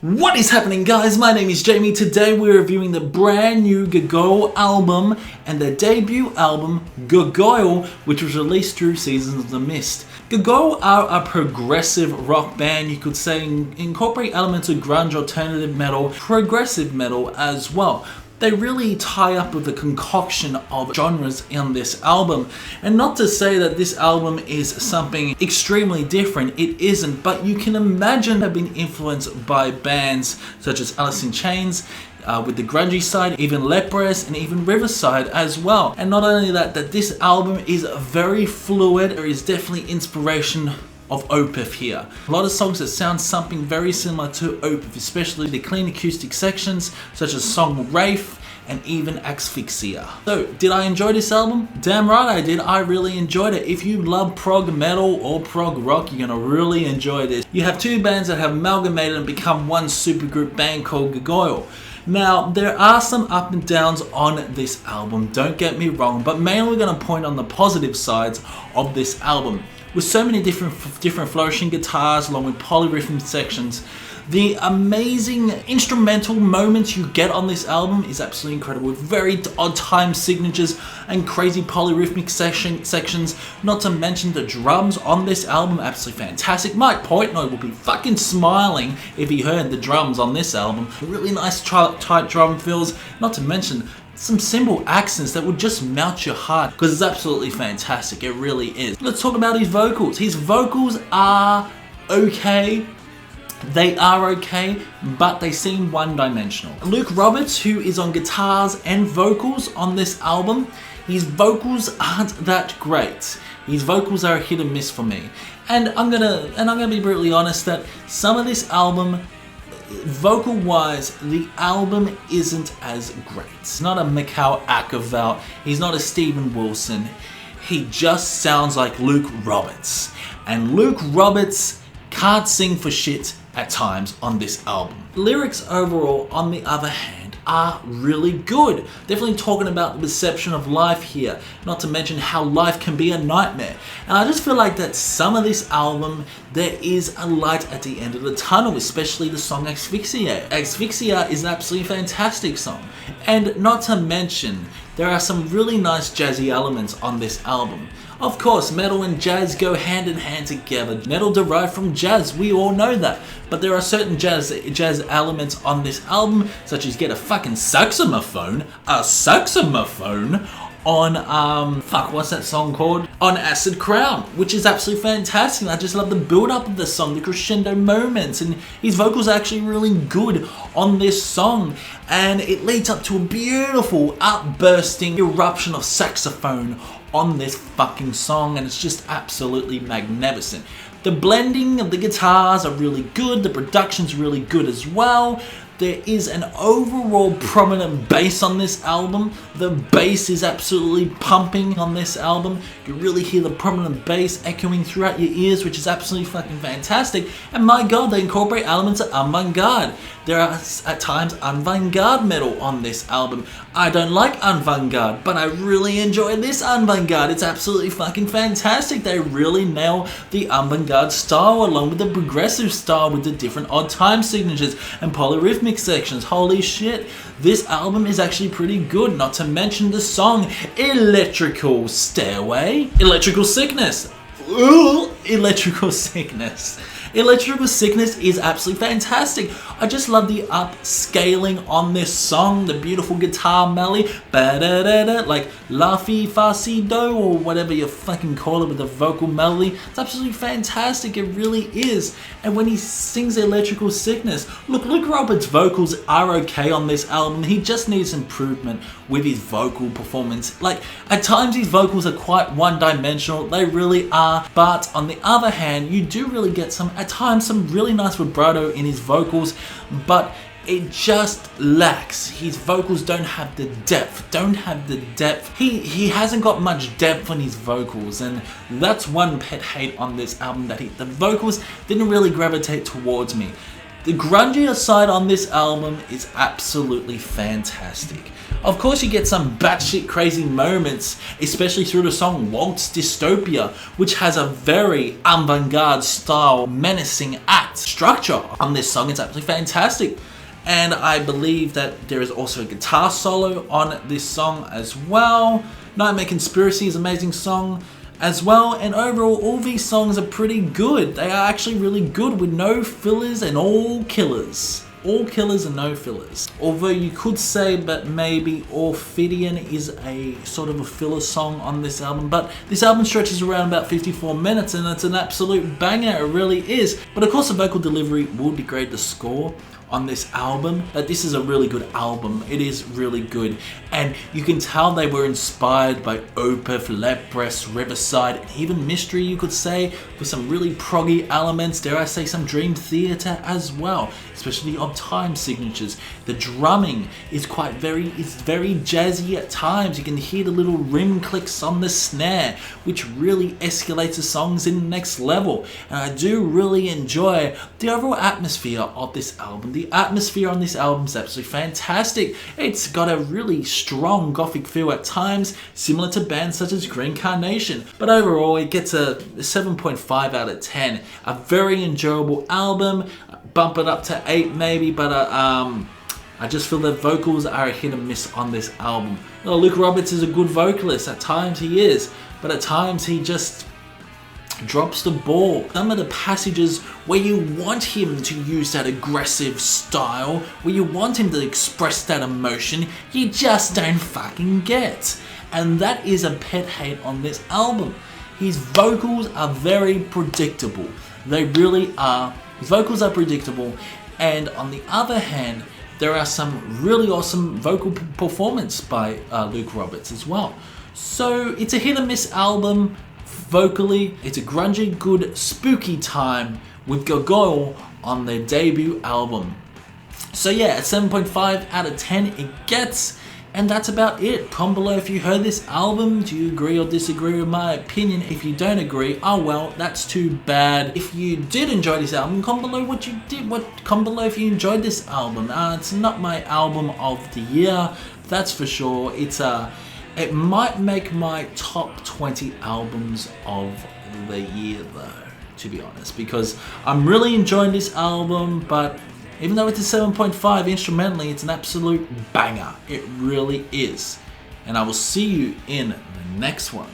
What is happening, guys? My name is Jamie. Today we're reviewing the brand new Gargoyl album and their debut album Gargoyl, which was released through Seasons of the Mist. Gargoyl are a progressive rock band, you could say, incorporate elements of grunge, alternative metal, progressive metal as well. They really tie up with the concoction of genres in this album. And not to say that this album is something extremely different, it isn't, but you can imagine they've been influenced by bands such as Alice in Chains, with the grungy side, even Leprous, and even Riverside as well. And not only that this album is very fluid. There is definitely inspiration of Opeth here. A lot of songs that sound something very similar to Opeth, especially the clean acoustic sections such as song Wraith and even Asphyxia. So, did I enjoy this album? Damn right I did. I really enjoyed it. If you love prog metal or prog rock, you're gonna really enjoy this. You have two bands that have amalgamated and become one supergroup band called Gargoyl. Now, there are some up and downs on this album, don't get me wrong, but mainly we're going to point on the positive sides of this album. With so many different flourishing guitars along with polyrhythmic sections, the amazing instrumental moments you get on this album is absolutely incredible, with very odd time signatures and crazy polyrhythmic sections. Not to mention the drums on this album, absolutely fantastic. Mike Portnoy will be fucking smiling if he heard the drums on this album. Really nice tight drum fills, not to mention some cymbal accents that would just melt your heart, because it's absolutely fantastic, it really is. Let's talk about his vocals. His vocals are okay. They are okay, but they seem one-dimensional. Luke Roberts, who is on guitars and vocals on this album, his vocals aren't that great. His vocals are a hit and miss for me. And I'm gonna be brutally honest that some of this album, vocal-wise, the album isn't as great. It's not a Mikhail Akervalt, he's not a Steven Wilson. He just sounds like Luke Roberts. And Luke Roberts can't sing for shit at times on this album. Lyrics overall, on the other hand, are really good. Definitely talking about the perception of life here, not to mention how life can be a nightmare. And I just feel like that some of this album, there is a light at the end of the tunnel, especially the song Asphyxia. Asphyxia is an absolutely fantastic song. And not to mention, there are some really nice jazzy elements on this album. Of course, metal and jazz go hand in hand together. Metal derived from jazz, we all know that. But there are certain jazz elements on this album, such as get a fucking saxophone on, what's that song called? On Acid Crown, which is absolutely fantastic. I just love the build-up of the song, the crescendo moments, and his vocals are actually really good on this song. And it leads up to a beautiful, upbursting eruption of saxophone on this fucking song, and it's just absolutely magnificent. The blending of the guitars are really good, the production's really good as well. There is an overall prominent bass on this album. The bass is absolutely pumping on this album. You really hear the prominent bass echoing throughout your ears, which is absolutely fucking fantastic. And my god, they incorporate elements of avant-garde. There are at times avant-garde metal on this album. I don't like avant-garde, but I really enjoy this avant-garde. It's absolutely fucking fantastic. They really nail the avant-garde style along with the progressive style with the different odd time signatures and polyrhythmic sections. Holy shit, this album is actually pretty good, not to mention the song Electrical Stairway. Electrical Sickness. Ooh, Electrical Sickness. Electrical Sickness is absolutely fantastic. I just love the upscaling on this song, the beautiful guitar melody, ba-da-da-da, like La Fi Fa Si Do or whatever you fucking call it with the vocal melody. It's absolutely fantastic, it really is. And when he sings Electrical Sickness, look, Luke Roberts' vocals are okay on this album. He just needs improvement with his vocal performance. Like, at times his vocals are quite one-dimensional, they really are, but on the other hand, you do really get at times some really nice vibrato in his vocals, but it just lacks. His vocals don't have the depth. He hasn't got much depth on his vocals, and that's one pet hate on this album, that the vocals didn't really gravitate towards me. The grungier side on this album is absolutely fantastic. Of course, you get some batshit crazy moments, especially through the song Waltz Dystopia, which has a very avant-garde style, menacing act structure on this song. It's absolutely fantastic. And I believe that there is also a guitar solo on this song as well. Nightmare Conspiracy is an amazing song as well, and overall all these songs are pretty good. They are actually really good with no fillers and all killers. All killers and no fillers. Although you could say that maybe Orphidian is a sort of a filler song on this album, but this album stretches around about 54 minutes and it's an absolute banger, it really is. But of course the vocal delivery will degrade the score on this album, but this is a really good album. It is really good, and you can tell they were inspired by Opeth, Leprous, Riverside, and even Mystery, you could say, with some really proggy elements, dare I say some Dream Theater as well, especially on time signatures. The drumming is very jazzy at times. You can hear the little rim clicks on the snare, which really escalates the songs in the next level, and I do really enjoy the overall atmosphere of this album. The atmosphere on this album is absolutely fantastic. It's got a really strong gothic feel at times, similar to bands such as Green Carnation. But overall, it gets a 7.5 out of 10. A very enjoyable album. Bump it up to 8 maybe, but I just feel that vocals are a hit and miss on this album. Well, Luke Roberts is a good vocalist. At times he is, but at times he just drops the ball. Some of the passages where you want him to use that aggressive style, where you want him to express that emotion, you just don't fucking get. And that is a pet hate on this album. His vocals are very predictable. They really are. His vocals are predictable, and on the other hand, there are some really awesome vocal performance by Luke Roberts as well. So it's a hit and miss album. Vocally, it's a grungy, good, spooky time with Gargoyl on their debut album. So yeah, a 7.5 out of 10 it gets, and that's about it. Comment below if you heard this album. Do you agree or disagree with my opinion? If you don't agree, oh well, that's too bad. If you did enjoy this album, comment below what you did. Comment below if you enjoyed this album. It's not my album of the year, that's for sure. It might make my top 20 albums of the year though, to be honest, because I'm really enjoying this album, but even though it's a 7.5 instrumentally, it's an absolute banger. It really is. And I will see you in the next one.